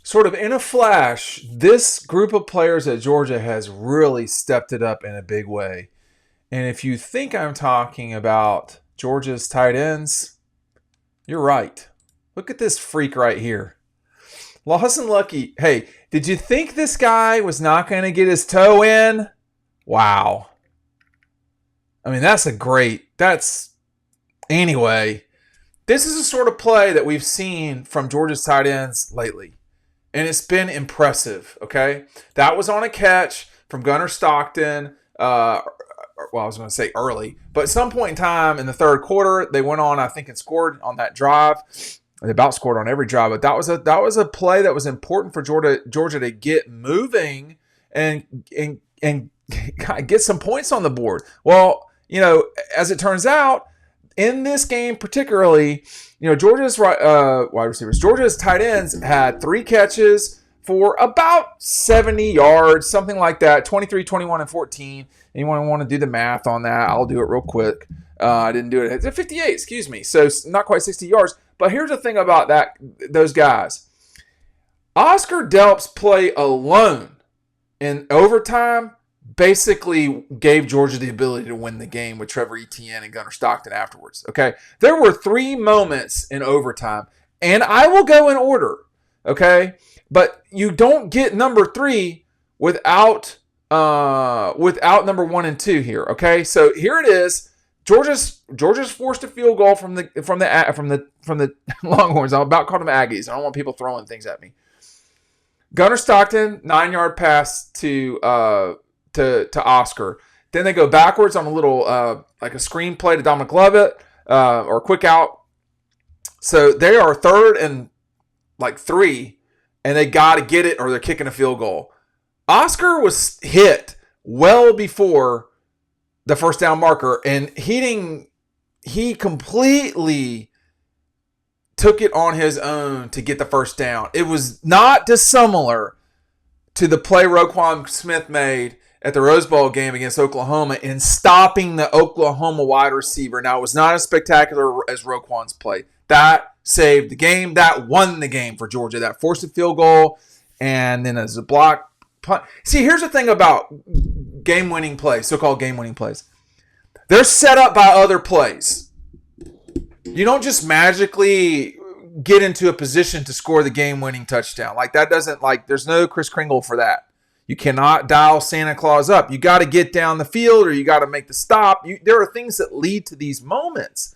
sort of in a flash, this group of players at Georgia has really stepped it up in a big way. And if you think I'm talking about Georgia's tight ends, you're right. Look at this freak right here. Lawson Lucky. Hey, did you think this guy was not going to get his toe in? Wow. I mean, anyway, this is a sort of play that we've seen from Georgia's tight ends lately. And it's been impressive, okay? That was on a catch from Gunnar Stockton. I was going to say early. But at some point in time in the third quarter, they went on, I think, and scored on that drive. They about scored on every drive. But that was a play that was important for Georgia to get moving and get some points on the board. Well, as it turns out, in this game particularly, Georgia's wide receivers, Georgia's tight ends had 3 catches for about 70 yards, something like that, 23, 21, and 14. Anyone want to do the math on that? I'll do it real quick. I didn't do it. It's 58, excuse me. So not quite 60 yards. But here's the thing about those guys. Oscar Delp's play alone in overtime basically gave Georgia the ability to win the game with Trevor Etienne and Gunnar Stockton afterwards. Okay, there were 3 moments in overtime, and I will go in order. Okay, but you don't get number 3 without number 1 and 2 here. Okay, so here it is. Georgia's forced a field goal from the Longhorns. I'm about to call them Aggies. I don't want people throwing things at me. Gunnar Stockton, 9-yard pass to Oscar. Then they go backwards on a little like a screen play to Dominic Lovett or quick out. So they are 3rd and 3, and they got to get it or they're kicking a field goal. Oscar was hit well before the first down marker, and he completely took it on his own to get the first down. It was not dissimilar to the play Roquan Smith made at the Rose Bowl game against Oklahoma in stopping the Oklahoma wide receiver. Now, it was not as spectacular as Roquan's play. That saved the game. That won the game for Georgia. That forced a field goal, and then as a block punt. See, here's the thing about game-winning plays, so-called game-winning plays. They're set up by other plays. You don't just magically get into a position to score the game-winning touchdown. There's no Kris Kringle for that. You cannot dial Santa Claus up. You got to get down the field or you got to make the stop. There are things that lead to these moments.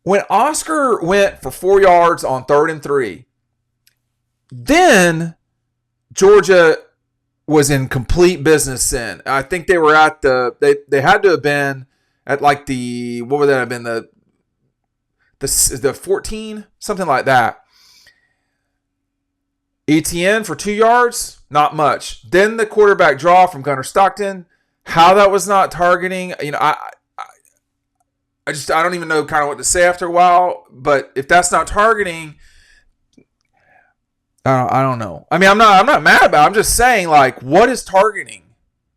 When Oscar went for 4 yards on 3rd and 3, then Georgia was in complete business then. I think they were at they had to have been at what would that have been, the 14, something like that. Etienne for 2 yards, not much. Then the quarterback draw from Gunnar Stockton. How that was not targeting, I don't even know kind of what to say after a while. But if that's not targeting, I don't know. I mean, I'm not mad about it. I'm just saying, what is targeting?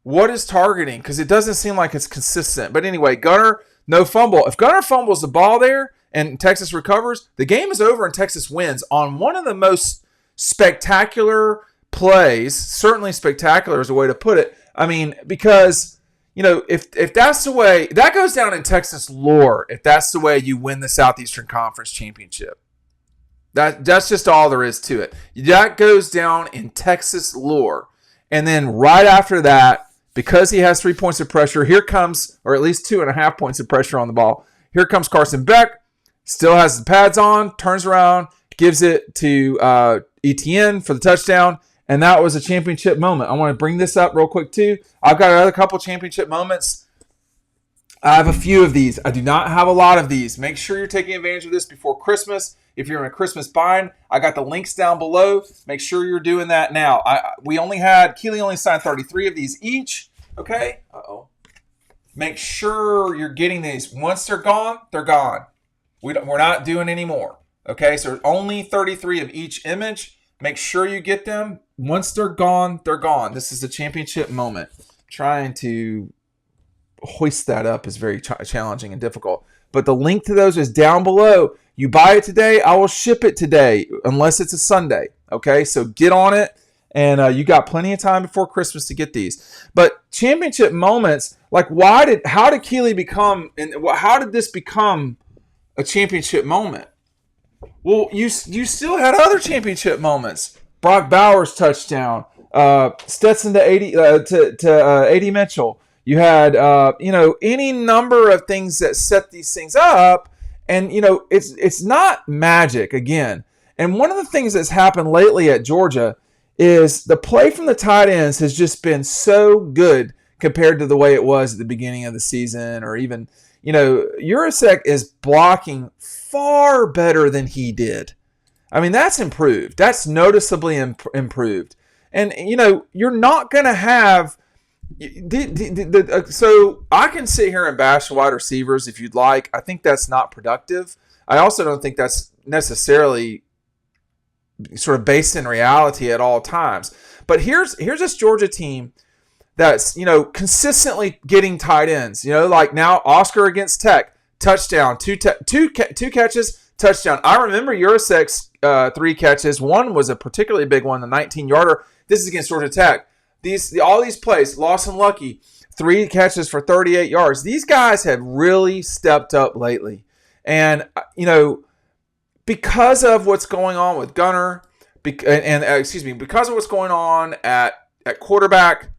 What is targeting? Because it doesn't seem like it's consistent. But anyway, Gunnar, no fumble. If Gunnar fumbles the ball there and Texas recovers, the game is over and Texas wins on one of the most spectacular plays. Certainly spectacular is a way to put it. I mean, because, if that's the way, that goes down in Texas lore, if that's the way you win the Southeastern Conference Championship. That's just all there is to it. That goes down in Texas lore. And then right after that, because he has 3 points of pressure, here comes, or at least 2.5 points of pressure on the ball. Here comes Carson Beck, still has the pads on, turns around, gives it to Etienne for the touchdown. And that was a championship moment. I want to bring this up real quick too. I've got another couple championship moments. I have a few of these. I do not have a lot of these. Make sure you're taking advantage of this before Christmas. If you're in a Christmas bind, I got the links down below. Make sure you're doing that now. Kelee only signed 33 of these each. Okay? Make sure you're getting these. Once they're gone, they're gone. We're not doing any more. Okay? So only 33 of each image. Make sure you get them. Once they're gone, they're gone. This is the championship moment. Trying to hoist that up is very challenging and difficult. But the link to those is down below. You buy it today, I will ship it today, unless it's a Sunday. Okay, so get on it, and you got plenty of time before Christmas to get these. But championship moments, like how did Kelee become, and how did this become a championship moment? Well, you still had other championship moments. Brock Bowers touchdown, Stetson to 80 to 80 Mitchell. You had any number of things that set these things up, and it's not magic again. And one of the things that's happened lately at Georgia is the play from the tight ends has just been so good compared to the way it was at the beginning of the season, or even Urasek is blocking far better than he did. I mean, that's improved. That's noticeably improved. And, you're not going to have... So I can sit here and bash wide receivers if you'd like. I think that's not productive. I also don't think that's necessarily sort of based in reality at all times. But here's this Georgia team that's, consistently getting tight ends. Like now Oscar against Tech, touchdown, two catches, touchdown. I remember Urasek's 3 catches. One was a particularly big one, the 19-yarder. This is against Georgia Tech. All these plays, Lawson Lucky, 3 catches for 38 yards. These guys have really stepped up lately. And, because of what's going on with Gunner, because of what's going on at quarterback,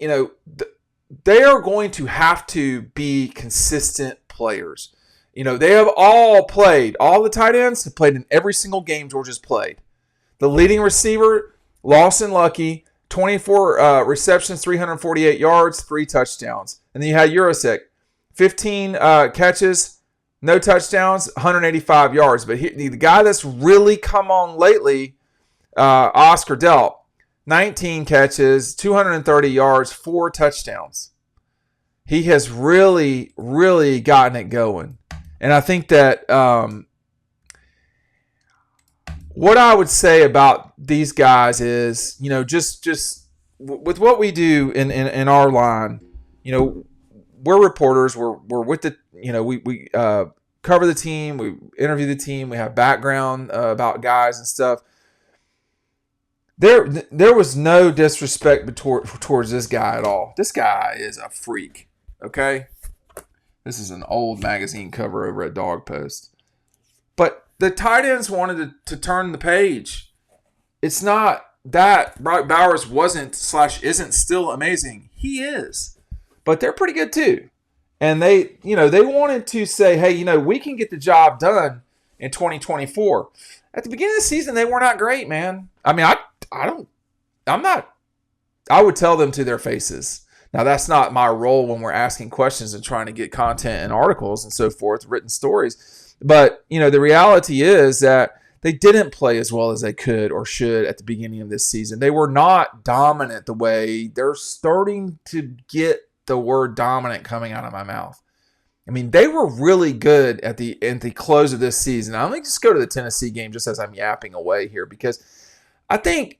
they are going to have to be consistent players. They have all the tight ends have played in every single game Georgia's played. The leading receiver, Lawson Lucky, 24 receptions, 348 yards, 3 touchdowns. And then you had Urasek, 15 catches, no touchdowns, 185 yards. But the guy that's really come on lately, Oscar Delp, 19 catches, 230 yards, 4 touchdowns. He has really, really gotten it going. And I think that what I would say about these guys is, just with what we do in our line, we're reporters. We're with the, we cover the team. We interview the team. We have background about guys and stuff. There was no disrespect towards this guy at all. This guy is a freak. Okay, this is an old magazine cover over at Dog Post. But the tight ends wanted to turn the page. It's not that Brock Bowers isn't still amazing. He is. But they're pretty good too. And they wanted to say, hey, we can get the job done in 2024. At the beginning of the season, they were not great, man. I mean, I would tell them to their faces. Now, that's not my role when we're asking questions and trying to get content and articles and so forth, written stories. But, the reality is that they didn't play as well as they could or should at the beginning of this season. They were not dominant the way they're starting to get the word dominant coming out of my mouth. I mean, they were really good at the close of this season. I'm going to just go to the Tennessee game just as I'm yapping away here, because I think,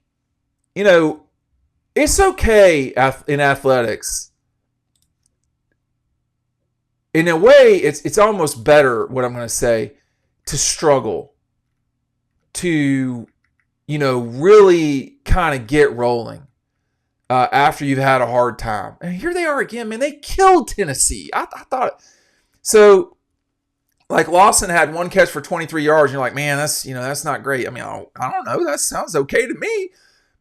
it's okay in athletics. In a way, it's almost better, what I'm going to say, to struggle, to, really kind of get rolling after you've had a hard time. And here they are again, man. They killed Tennessee. I thought so. Like Lawson had 1 catch for 23 yards. And you're like, man, that's not great. I mean, I don't know. That sounds okay to me.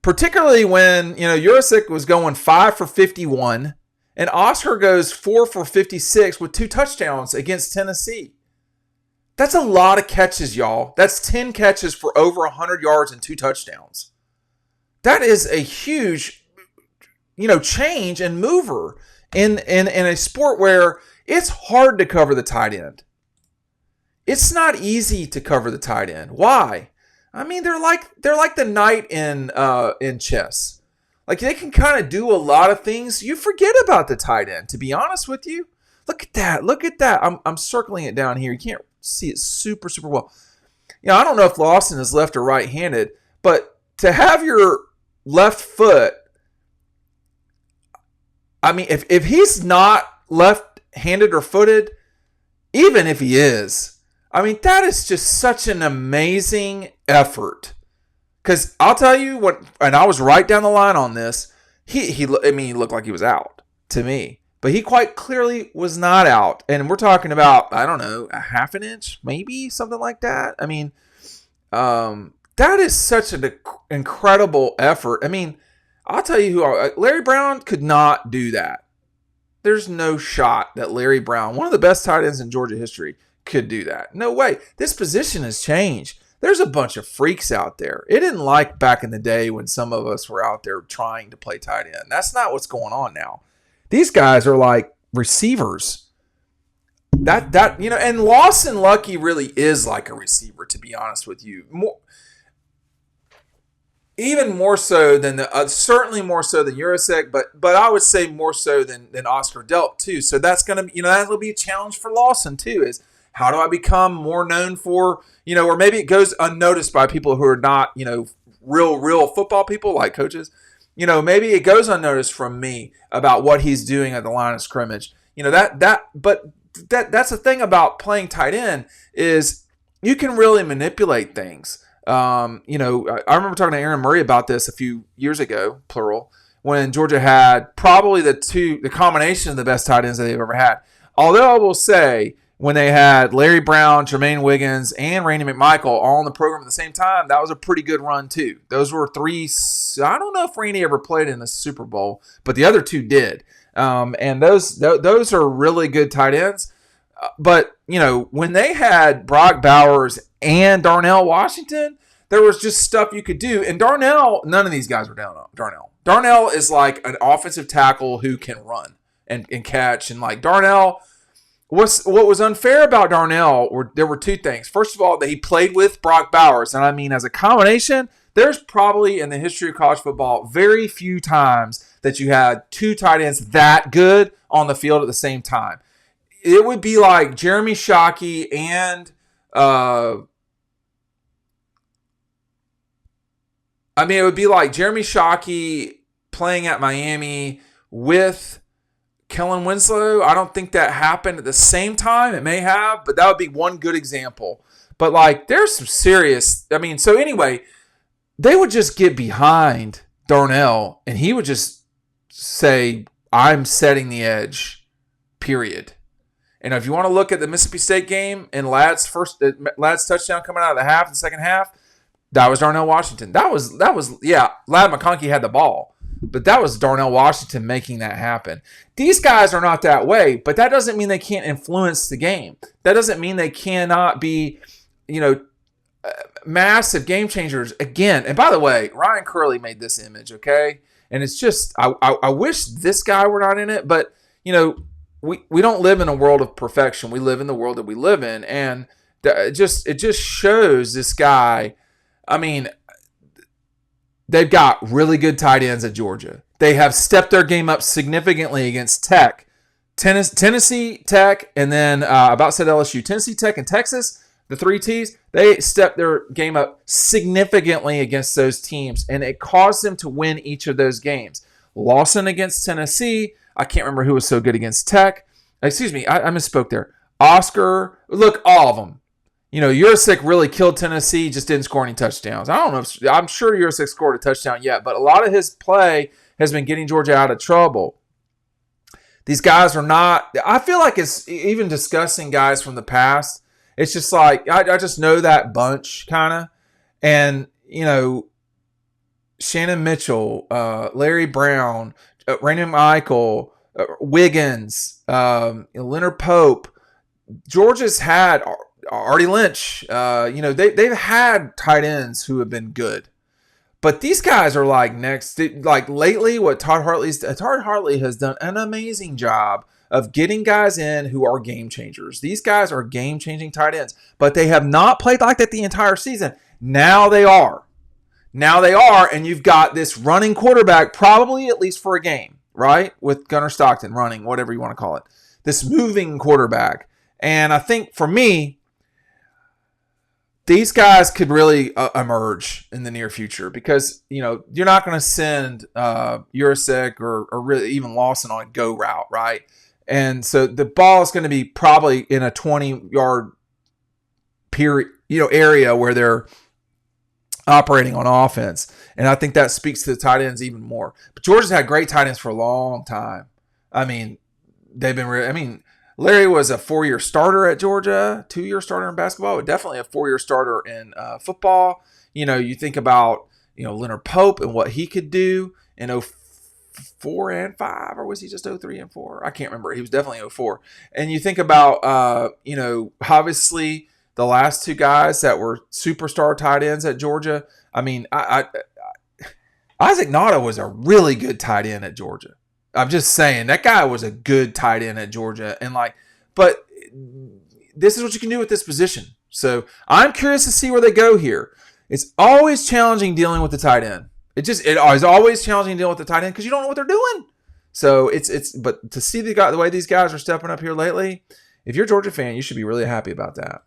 Particularly when, Urasek was going 5 for 51 and Oscar goes 4 for 56 with 2 touchdowns against Tennessee. That's a lot of catches, y'all. That's 10 catches for over 100 yards and 2 touchdowns. That is a huge, change and mover in a sport where it's hard to cover the tight end. It's not easy to cover the tight end. Why? I mean, they're like the knight in chess. Like, they can kind of do a lot of things. You forget about the tight end, to be honest with you. Look at that. I'm circling it down here. You can't see it super, super well. I don't know if Lawson is left or right-handed, but to have your left foot, I mean, if he's not left-handed or footed, even if he is, I mean, that is just such an amazing effort. Because I'll tell you what, and I was right down the line on this. He looked like he was out to me, but he quite clearly was not out. And we're talking about, I don't know, a half an inch, maybe something like that. I mean, that is such an incredible effort. I mean, I'll tell you Larry Brown could not do that. There's no shot that Larry Brown, one of the best tight ends in Georgia history, could do that. No way. This position has changed. There's a bunch of freaks out there. It didn't like back in the day when some of us were out there trying to play tight end. That's not what's going on now. These guys are like receivers. And Lawson Lucky really is like a receiver, to be honest with you. Even more so than certainly more so than Urasek, but I would say more so than Oscar Delp too. So that's gonna that'll be a challenge for Lawson too. Is how do I become more known for or maybe it goes unnoticed by people who are not real football people like coaches. Maybe it goes unnoticed from me about what he's doing at the line of scrimmage. But that's the thing about playing tight end is you can really manipulate things. I remember talking to Aaron Murray about this a few years ago, plural, when Georgia had probably the combination of the best tight ends that they've ever had. Although I will say, when they had Larry Brown, Jermaine Wiggins, and Randy McMichael all in the program at the same time, that was a pretty good run too. Those were three. I don't know if Randy ever played in the Super Bowl, but the other two did. And those are really good tight ends. But, when they had Brock Bowers and Darnell Washington, there was just stuff you could do. And Darnell, none of these guys were down on Darnell. Darnell is like an offensive tackle who can run and catch. And like Darnell, what was unfair about Darnell there were two things. First of all, that he played with Brock Bowers. And I mean, as a combination, there's probably in the history of college football very few times that you had two tight ends that good on the field at the same time. It would be like Jeremy Shockey and it would be like Jeremy Shockey playing at Miami with Kellen Winslow. I don't think that happened at the same time. It may have, but that would be one good example. But like, there's some serious. So anyway, they would just get behind Darnell, and he would just say, "I'm setting the edge." Period. And if you want to look at the Mississippi State game and Ladd's touchdown coming out of the second half, that was Darnell Washington. That was Ladd McConkey had the ball, but that was Darnell Washington making that happen. These guys are not that way, but that doesn't mean they can't influence the game. That doesn't mean they cannot be, massive game changers again. And by the way, Ryan Curley made this image, okay? And it's just, I wish this guy were not in it, but, we don't live in a world of perfection. We live in the world that we live in. And it just shows this guy. They've got really good tight ends at Georgia. They have stepped their game up significantly against Tennessee Tech, and then about said LSU. Tennessee Tech and Texas, the three T's, they stepped their game up significantly against those teams, and it caused them to win each of those games. Lawson against Tennessee. I can't remember who was so good against Tech. Excuse me, I misspoke there. Oscar, look, all of them. Urasek really killed Tennessee, just didn't score any touchdowns. I don't know. I'm sure Urasek scored a touchdown yet, but a lot of his play has been getting Georgia out of trouble. These guys are not. I feel like it's even discussing guys from the past. It's just like I just know that bunch kind of, and Shannon Mitchell, Larry Brown, Randy Michael, Wiggins, Leonard Pope. Georgia's had Artie Lynch. They've had tight ends who have been good, but these guys are like next. Like lately, what Todd Hartley has done an amazing job of getting guys in who are game changers. These guys are game changing tight ends, but they have not played like that the entire season. Now they are. And you've got this running quarterback, probably at least for a game, right? With Gunnar Stockton running, whatever you want to call it. This moving quarterback. And I think for me, these guys could really emerge in the near future because, you're not going to send Urasek or really even Lawson on a go route, right? And so the ball is going to be probably in a 20-yard period, area where they're operating on offense. And I think that speaks to the tight ends even more. But Georgia's had great tight ends for a long time. I mean, Larry was a 4-year starter at Georgia, 2-year starter in basketball, but definitely a 4-year starter in football. You think about, Leonard Pope and what he could do in 04 and 5, or was he just 03 and 4? I can't remember. He was definitely 04. And you think about, obviously the last two guys that were superstar tight ends at Georgia. I mean, Isaac Nauta was a really good tight end at Georgia. I'm just saying that guy was a good tight end at Georgia, but this is what you can do with this position. So I'm curious to see where they go here. It's always challenging dealing with the tight end. It is always challenging dealing with the tight end because you don't know what they're doing. So but to see the way these guys are stepping up here lately, if you're a Georgia fan, you should be really happy about that.